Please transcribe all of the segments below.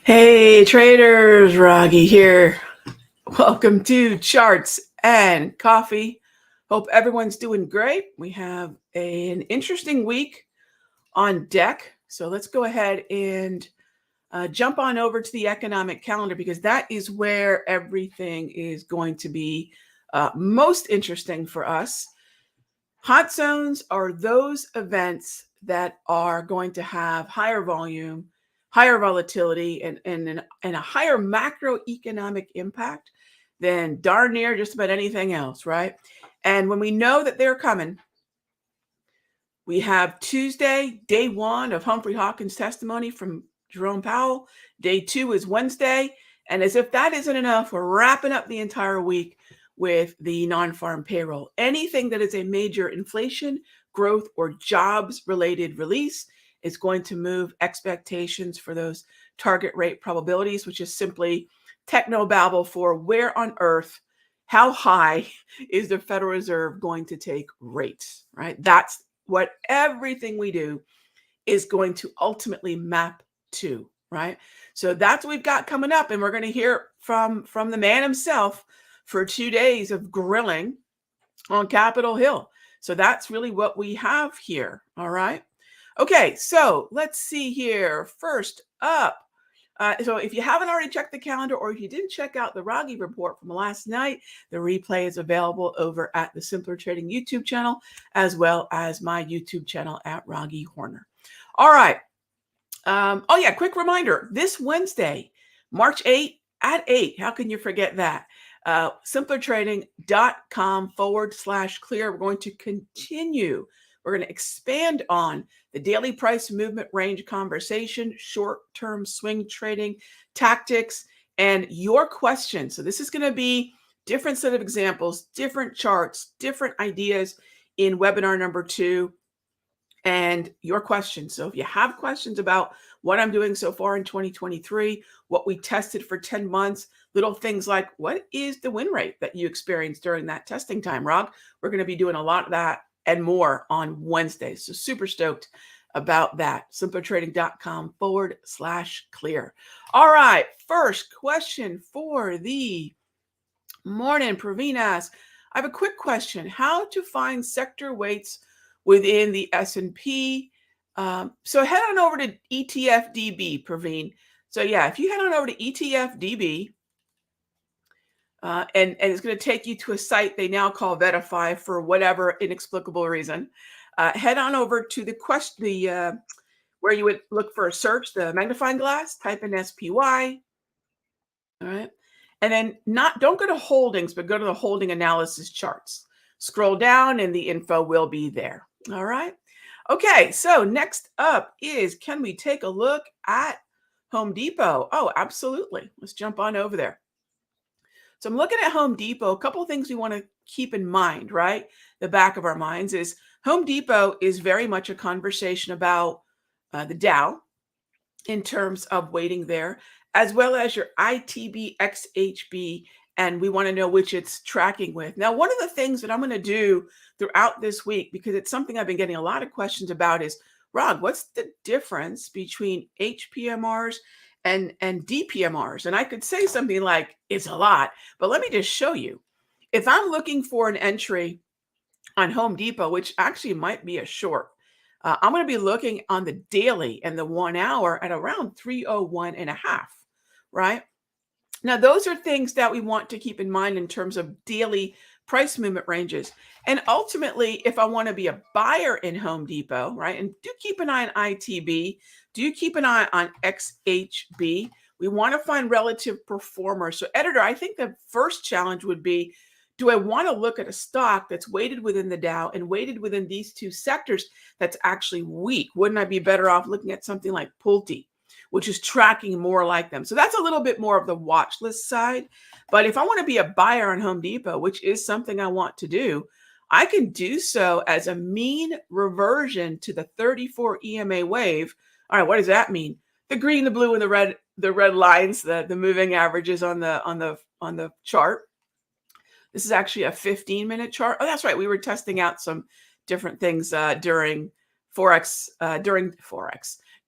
Hey traders, Raghee here. Welcome to Charts and Coffee. Hope everyone's doing great. We have an interesting week on deck. So let's go ahead and jump on over to the economic calendar because that is where everything is going to be most interesting for us. Hot zones are those events that are going to have higher volume, higher volatility, and a higher macroeconomic impact than darn near just about anything else, right? And when we know that they're coming, we have Tuesday, day one of Humphrey Hawkins' testimony from Jerome Powell. Day two is Wednesday. And as if that isn't enough, we're wrapping up the entire week with the non-farm payroll. Anything that is a major inflation, growth, or jobs-related release is going to move expectations for those target rate probabilities, which is simply technobabble for where on earth, how high is the Federal Reserve going to take rates, right? That's what everything we do is going to ultimately map to, right? So that's what we've got coming up, and we're going to hear from the man himself for 2 days of grilling on Capitol Hill. So that's really what we have here. All right. Okay, so let's see here. First up, so if you haven't already checked the calendar, or if you didn't check out the Raghee report from last night, the replay is available over at the Simpler Trading YouTube channel, as well as my YouTube channel at Raghee Horner. All right. Oh yeah, quick reminder, this Wednesday, March 8th at 8, how can you forget that? simplertrading.com/clear. We're going to continue. We're going to expand on the daily price movement range conversation, short-term swing trading tactics, and your questions. So this is going to be different set of examples, different charts, different ideas in webinar number 2. And your questions. So if you have questions about what I'm doing so far in 2023, what we tested for 10 months, little things like what is the win rate that you experienced during that testing time, Rob? We're going to be doing a lot of that and more on Wednesday. So super stoked about that. simplertrading.com/clear. All right. First question for the morning. Praveen asks, I have a quick question. How to find sector weights within the S&P. So head on over to ETFDB, Praveen. So yeah, if you head on over to ETFDB, and it's going to take you to a site they now call Verify for whatever inexplicable reason. Head on over to the question, where you would look for a search, the magnifying glass, type in SPY. All right. And then don't go to holdings, but go to the holding analysis charts. Scroll down and the info will be there. All right. Okay. So next up is, can we take a look at Home Depot? Oh, absolutely. Let's jump on over there. So I'm looking at Home Depot. A couple of things we want to keep in mind, right? The back of our minds is Home Depot is very much a conversation about the Dow in terms of weighting there, as well as your ITB XHB, and we want to know which it's tracking with. Now, one of the things that I'm going to do throughout this week, because it's something I've been getting a lot of questions about, is, Rod, what's the difference between HPMRs and DPMRs? And I could say something like, it's a lot, but let me just show you. If I'm looking for an entry on Home Depot, which actually might be a short, I'm going to be looking on the daily and the 1 hour at around 301.5, right? Now, those are things that we want to keep in mind in terms of daily price movement ranges. And ultimately, if I want to be a buyer in Home Depot, right, and do keep an eye on ITB, do keep an eye on XHB, we want to find relative performers. So, editor, I think the first challenge would be, do I want to look at a stock that's weighted within the Dow and weighted within these two sectors that's actually weak? Wouldn't I be better off looking at something like Pulte, which is tracking more like them? So that's a little bit more of the watch list side. But if I want to be a buyer on Home Depot, which is something I want to do, I can do so as a mean reversion to the 34 EMA wave. All right, what does that mean? The green, the blue, and the red lines, the moving averages on the chart. This is actually a 15-minute chart. Oh, that's right. We were testing out some different things during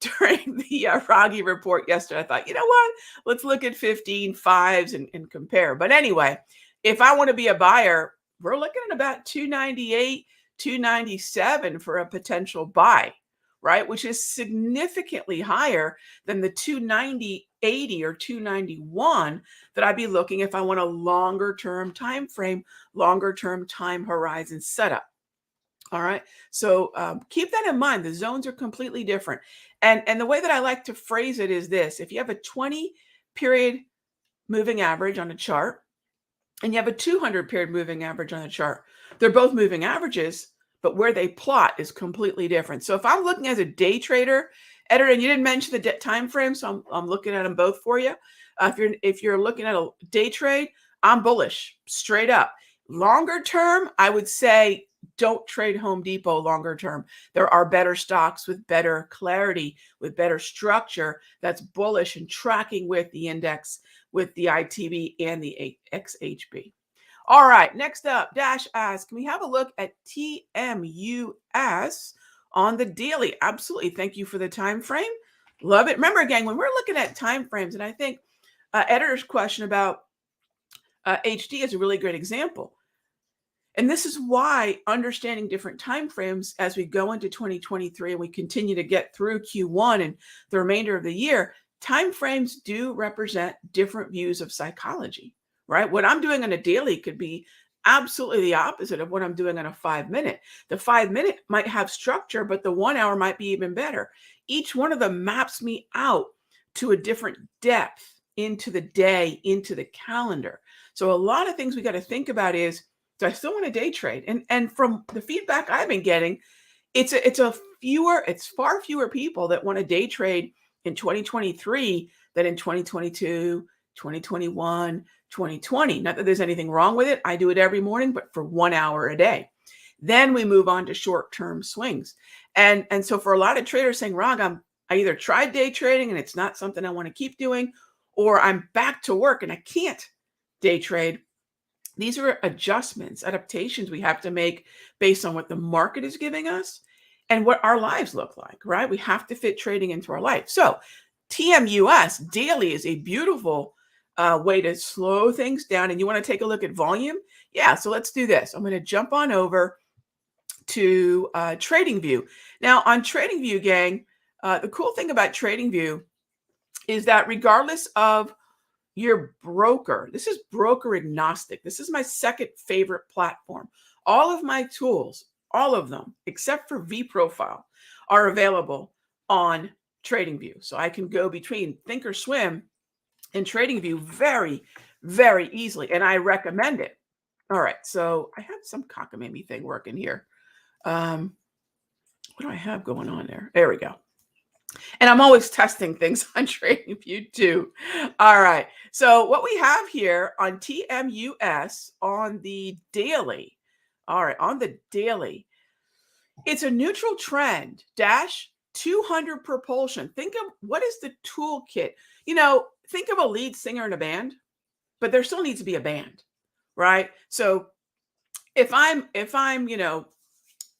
during the Raghee report yesterday. I thought, you know what? Let's look at 15 fives and compare. But anyway, if I want to be a buyer, we're looking at about 298, 297 for a potential buy, right? Which is significantly higher than the 290.80 or 291 that I'd be looking if I want a longer term time frame, longer term time horizon setup. All right. So keep that in mind. The zones are completely different. And the way that I like to phrase it is this: if you have a 20 period moving average on a chart and you have a 200 period moving average on the chart, they're both moving averages, but where they plot is completely different. So if I'm looking as a day trader, editor, and you didn't mention the time frame, so I'm looking at them both for you. If you're looking at a day trade, I'm bullish straight up. Longer term, I would say don't trade Home Depot longer term. There are better stocks with better clarity, with better structure that's bullish and tracking with the index, with the ITB and the XHB. All right, next up, Dash asks, can we have a look at TMUS on the daily? Absolutely. Thank you for the time frame. Love it. Remember, again, when we're looking at time frames, and I think editor's question about HD is a really great example. And this is why understanding different time frames as we go into 2023 and we continue to get through Q1 and the remainder of the year, time frames do represent different views of psychology, right? What I'm doing on a daily could be absolutely the opposite of what I'm doing on a 5-minute. The 5-minute might have structure, but the 1 hour might be even better. Each one of them maps me out to a different depth into the day, into the calendar. So a lot of things we got to think about is, do I still want to day trade? And from the feedback I've been getting, it's far fewer people that want to day trade in 2023 than in 2022, 2021, 2020. Not that there's anything wrong with it. I do it every morning, but for 1 hour a day. Then we move on to short-term swings. And so for a lot of traders saying, Rag, I either tried day trading and it's not something I want to keep doing, or I'm back to work and I can't day trade. These are adjustments, adaptations we have to make based on what the market is giving us and what our lives look like, right? We have to fit trading into our life. So TMUS daily is a beautiful way to slow things down. And you want to take a look at volume? Yeah, so let's do this. I'm going to jump on over to TradingView. Now on TradingView, gang, the cool thing about TradingView is that regardless of your broker, this is broker agnostic. This is my second favorite platform. All of my tools, all of them, except for vProfile, are available on TradingView. So I can go between Thinkorswim and TradingView very, very easily. And I recommend it. All right. So I have some cockamamie thing working here. What do I have going on there? There we go. And I'm always testing things on TradingView too. All right. So what we have here on TMUS on the daily. All right. On the daily, it's a neutral trend dash 200 propulsion. Think of what is the toolkit? Think of a lead singer in a band, but there still needs to be a band, right? So if I'm,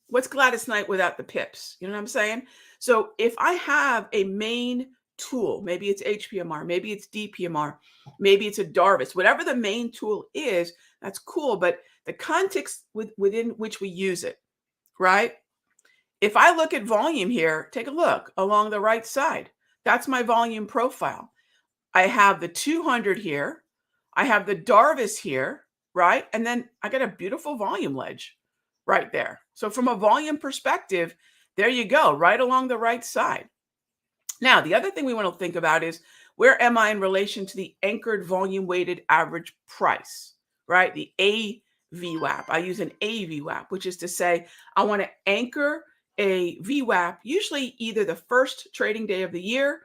what's Gladys Knight without the pips? You know what I'm saying? So if I have a main tool, maybe it's HPMR, maybe it's DPMR, maybe it's a Darvis, whatever the main tool is, that's cool. But the context within which we use it, right? If I look at volume here, take a look along the right side. That's my volume profile. I have the 200 here. I have the Darvis here, right? And then I got a beautiful volume ledge right there. So from a volume perspective, there you go, right along the right side. Now, the other thing we want to think about is, where am I in relation to the anchored volume weighted average price, right? The AVWAP. I use an AVWAP, which is to say I want to anchor a VWAP, usually either the first trading day of the year,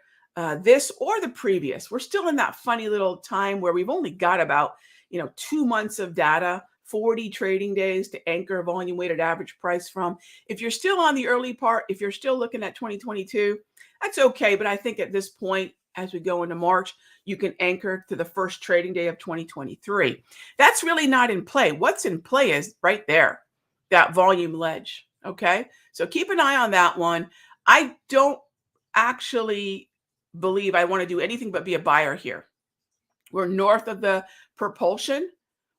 this or the previous. We're still in that funny little time where we've only got about 2 months of data, 40 trading days to anchor a volume weighted average price from. If you're still on the early part, if you're still looking at 2022, that's okay. But I think at this point, as we go into March, you can anchor to the first trading day of 2023. That's really not in play. What's in play is right there, that volume ledge. Okay. So keep an eye on that one. I don't actually believe I want to do anything but be a buyer here. We're north of the propulsion,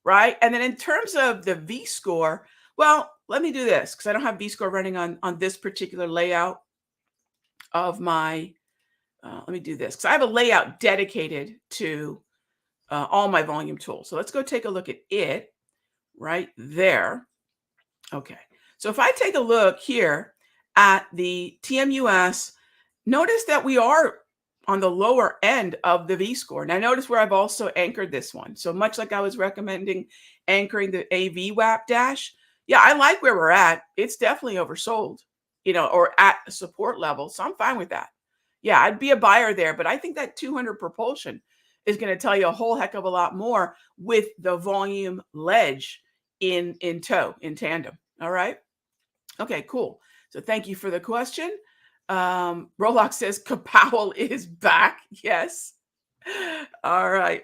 right? And then in terms of the V score, well, let me do this because I don't have V score running on this particular layout of my, let me do this because I have a layout dedicated to all my volume tools. So let's go take a look at it right there. Okay. So if I take a look here at the TMUS, notice that we are on the lower end of the V score. Now notice where I've also anchored this one. So much like I was recommending anchoring the AV WAP dash. Yeah, I like where we're at. It's definitely oversold, or at a support level. So I'm fine with that. Yeah, I'd be a buyer there, but I think that 200 propulsion is going to tell you a whole heck of a lot more with the volume ledge in tow, in tandem. All right. Okay, cool. So thank you for the question. Rolox says Kapow is back. Yes. All right.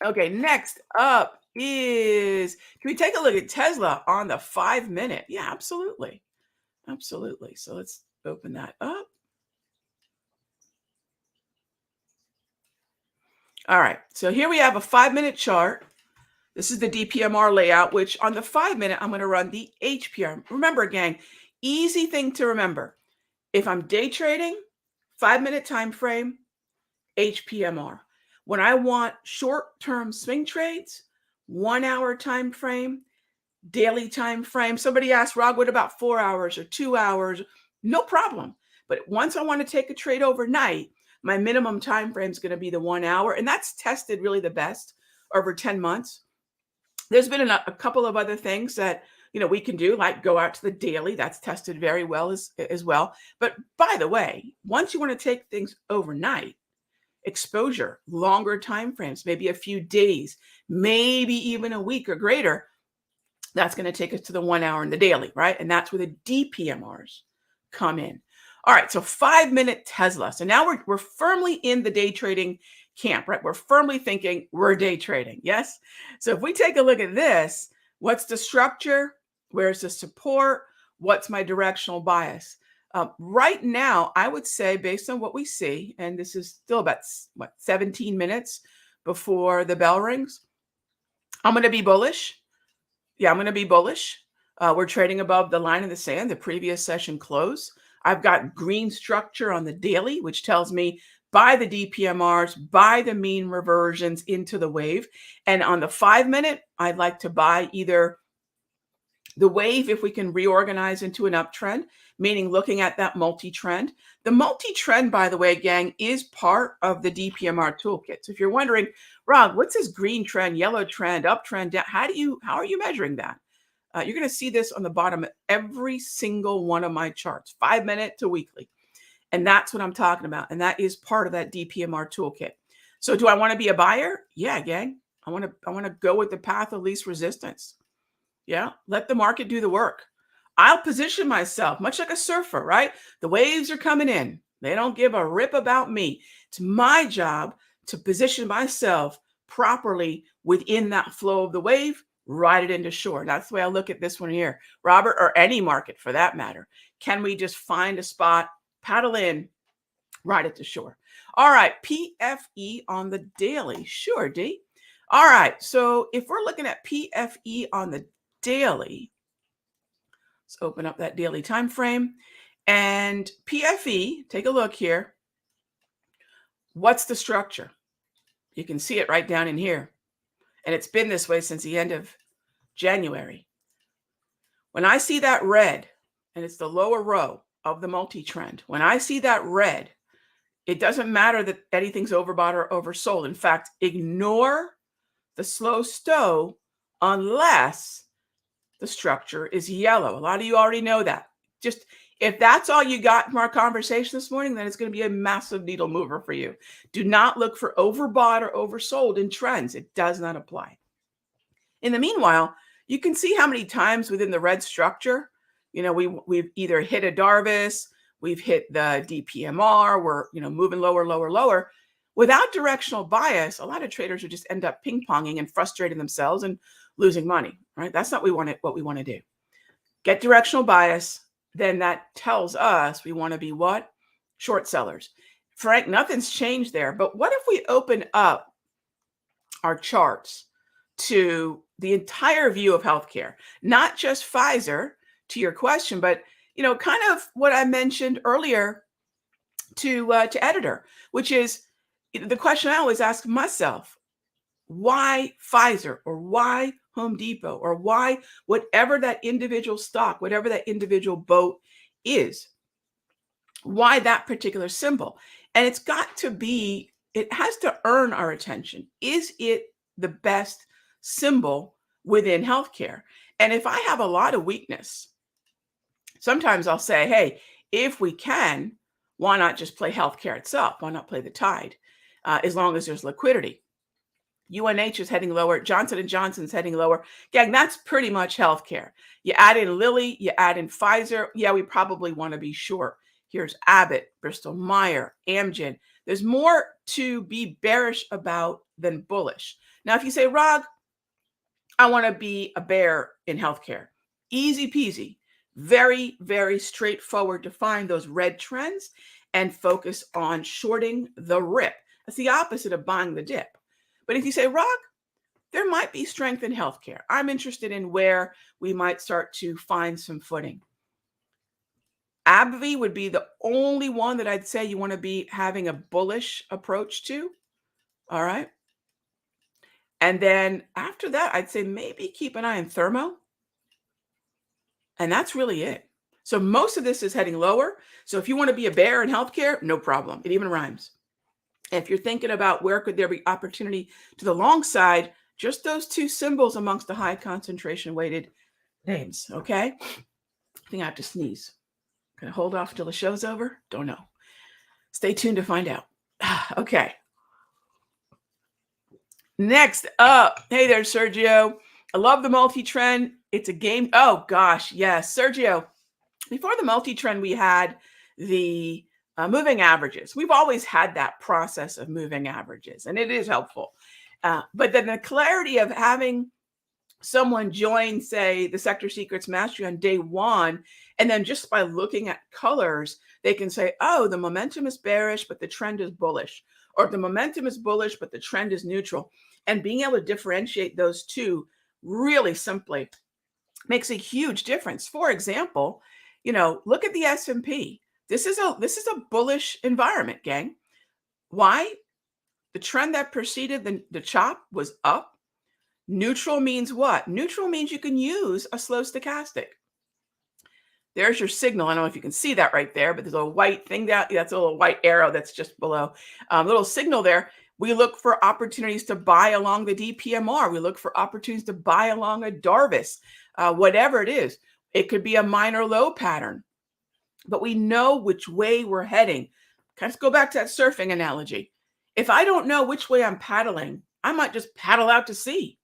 Okay, next up is, can we take a look at Tesla on the 5-minute? Yeah, absolutely. Absolutely. So let's open that up. All right. So here we have a 5-minute chart. This is the DPMR layout, which on the 5-minute, I'm going to run the HPR. Remember, gang, easy thing to remember. If I'm day trading, 5-minute time frame, HPMR. When I want short-term swing trades, 1-hour time frame, daily time frame. Somebody asked, Rog, what about 4 hours or 2 hours? No problem. But once I want to take a trade overnight, my minimum time frame is going to be the 1 hour. And that's tested really the best over 10 months. There's been a couple of other things that we can do, like go out to the daily. That's tested very well as well. But by the way, once you want to take things overnight, exposure, longer time frames, maybe a few days, maybe even a week or greater, that's going to take us to the 1 hour in the daily, right? And that's where the DPMRs come in. All right, so 5-minute Tesla. So now we're firmly in the day trading camp, right? We're firmly thinking we're day trading, yes? So if we take a look at this, what's the structure? Where's the support? What's my directional bias? Right now, I would say based on what we see, and this is still about 17 minutes before the bell rings, I'm going to be bullish. Yeah, I'm going to be bullish. We're trading above the line in the sand, the previous session close. I've got green structure on the daily, which tells me buy the DPMRs, buy the mean reversions into the wave. And on the 5-minute, I'd like to buy either the wave if we can reorganize into an uptrend, meaning looking at that multi-trend. The multi-trend, by the way, gang, is part of the DPMR toolkit. So if you're wondering, Rob, what's this green trend, yellow trend, uptrend? How are you measuring that? You're going to see this on the bottom of every single one of my charts, 5-minute to weekly. And that's what I'm talking about. And that is part of that DPMR toolkit. So do I want to be a buyer? Yeah, gang. I want to go with the path of least resistance. Yeah, let the market do the work. I'll position myself much like a surfer, right? The waves are coming in. They don't give a rip about me. It's my job to position myself properly within that flow of the wave, ride it into shore. That's the way I look at this one here, Robert, or any market for that matter. Can we just find a spot, paddle in, ride it to shore? All right, PFE on the daily. Sure, D. All right, so if we're looking at PFE on the daily, let's open up that daily time frame. And PFE, take a look here. What's the structure? You can see it right down in here. And it's been this way since the end of January. When I see that red, and it's the lower row of the multi-trend, when I see that red, it doesn't matter that anything's overbought or oversold. In fact, ignore the slow stow unless the structure is yellow. A lot of you already know that. Just if that's all you got from our conversation this morning, then it's going to be a massive needle mover for you. Do not look for overbought or oversold in trends. It does not apply. In the meanwhile, you can see how many times within the red structure, we've either hit a Darvis, we've hit the DPMR, we're moving lower, lower, lower. Without directional bias, a lot of traders would just end up ping-ponging and frustrating themselves and losing money, right? That's not what we want to do. Get directional bias, then that tells us we want to be what? Short sellers. Frank, nothing's changed there. But what if we open up our charts to the entire view of healthcare, not just Pfizer, to your question, but kind of what I mentioned earlier to editor, which is the question I always ask myself: why Pfizer, or why Home Depot, or why whatever that individual stock, whatever that individual boat is? Why that particular symbol? And it's got to be, it has to earn our attention. Is it the best symbol within healthcare? And if I have a lot of weakness, sometimes I'll say, hey, if we can, why not just play healthcare itself? Why not play the tide? As long as there's liquidity. UNH is heading lower. Johnson & Johnson's heading lower. Gang, that's pretty much healthcare. You add in Lilly, you add in Pfizer. Yeah, we probably want to be short. Here's Abbott, Bristol Myers, Amgen. There's more to be bearish about than bullish. Now, if you say, Rog, I want to be a bear in healthcare. Easy peasy. Very, very straightforward to find those red trends and focus on shorting the rip. That's the opposite of buying the dip. But if you say, Rog, there might be strength in healthcare. I'm interested in where we might start to find some footing. AbbVie would be the only one that I'd say you want to be having a bullish approach to. All right. And then after that, I'd say maybe keep an eye on Thermo. And that's really it. So most of this is heading lower. So if you want to be a bear in healthcare, no problem. It even rhymes. If you're thinking about where could there be opportunity to the long side, just those two symbols amongst the high concentration weighted names. Okay. I think I have to sneeze. Can I hold off until the show's over? Don't know. Stay tuned to find out. Okay. Next up. Hey there, Sergio. I love the multi-trend. It's a game. Oh, gosh. Yes. Sergio, before the multi-trend, we had the moving averages. We've always had that process of moving averages, and it is helpful. But then the clarity of having someone join, say, the Sector Secrets Mastery on day one, and then just by looking at colors, they can say, oh, the momentum is bearish, but the trend is bullish. Or the momentum is bullish, but the trend is neutral. And being able to differentiate those two really simply makes a huge difference. For example, look at the S&P. This is a bullish environment, gang. Why? The trend that preceded the chop was up. Neutral means what? Neutral means you can use a slow stochastic. There's your signal. I don't know if you can see that right there, but there's a white thing that's a little white arrow that's just below. Little signal there. We look for opportunities to buy along the DPMR. We look for opportunities to buy along a Darvis, whatever it is. It could be a minor low pattern, but we know which way we're heading. Let's go back to that surfing analogy. If I don't know which way I'm paddling, I might just paddle out to sea,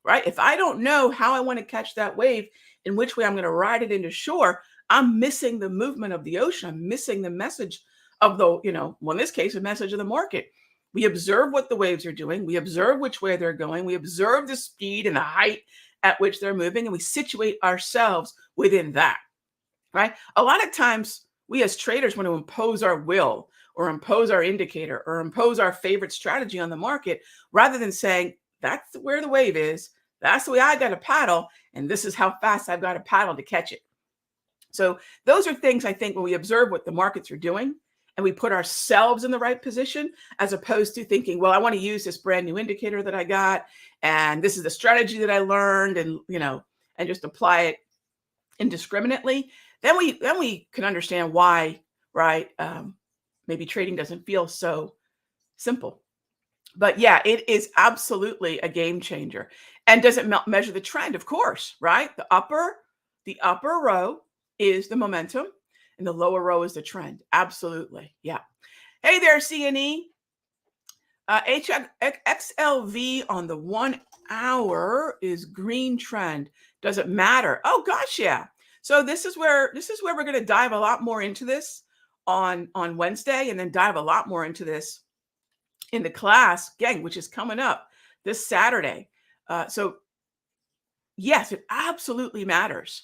right? If I don't know how I want to catch that wave and which way I'm going to ride it into shore, I'm missing the movement of the ocean. I'm missing the message of in this case, a message of the market. We observe what the waves are doing. We observe which way they're going. We observe the speed and the height at which they're moving, and we situate ourselves within that, right? A lot of times we as traders want to impose our will or impose our indicator or impose our favorite strategy on the market rather than saying, that's where the wave is. That's the way I got to paddle. And this is how fast I've got to paddle to catch it. So those are things I think when we observe what the markets are doing and we put ourselves in the right position, as opposed to thinking, well, I want to use this brand new indicator that I got, and this is the strategy that I learned, and and just apply it indiscriminately. Then we can understand why, right? Maybe trading doesn't feel so simple. But yeah, it is absolutely a game changer. And does it measure the trend? Of course, right? The upper row is the momentum, and the lower row is the trend. Absolutely. Yeah. Hey there, CNE. XLV on the 1 hour is green trend. Does it matter? Oh gosh, yeah. So this is where we're going to dive a lot more into this on Wednesday, and then dive a lot more into this in the class, gang, which is coming up this Saturday. So yes, it absolutely matters.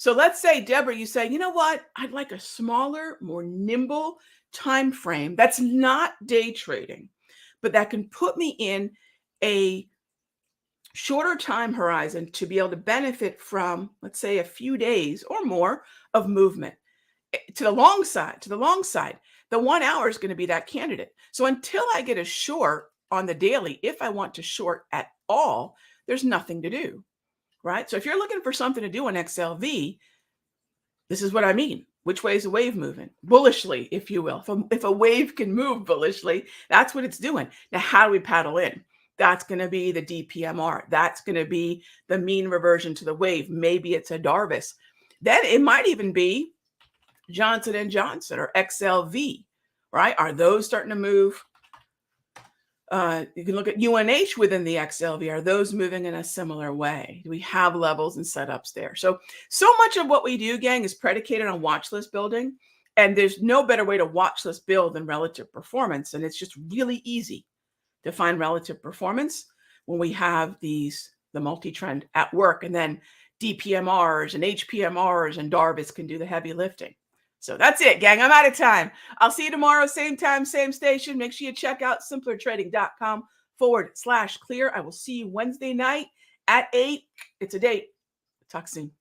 So let's say, Deborah, you say, you know what? I'd like a smaller, more nimble time frame that's not day trading, but that can put me in a shorter time horizon to be able to benefit from, let's say, a few days or more of movement. To the long side, the 1 hour is going to be that candidate. So until I get a short on the daily, if I want to short at all, there's nothing to do, right? So if you're looking for something to do on XLV, this is what I mean. Which way is the wave moving? Bullishly, if you will. If a wave can move bullishly, that's what it's doing. Now, how do we paddle in? That's going to be the DPMR. That's going to be the mean reversion to the wave. Maybe it's a Darvis. Then it might even be Johnson and Johnson or XLV, right? Are those starting to move? You can look at UNH within the XLV. Are those moving in a similar way? Do we have levels and setups there? So much of what we do, gang, is predicated on watch list building. And there's no better way to watch list build than relative performance. And it's just really easy to find relative performance when we have the multi-trend at work. And then DPMRs and HPMRs and Darvis can do the heavy lifting. So that's it, gang. I'm out of time. I'll see you tomorrow, same time, same station. Make sure you check out simplertrading.com/clear. I will see you Wednesday night at 8. It's a date. Talk soon.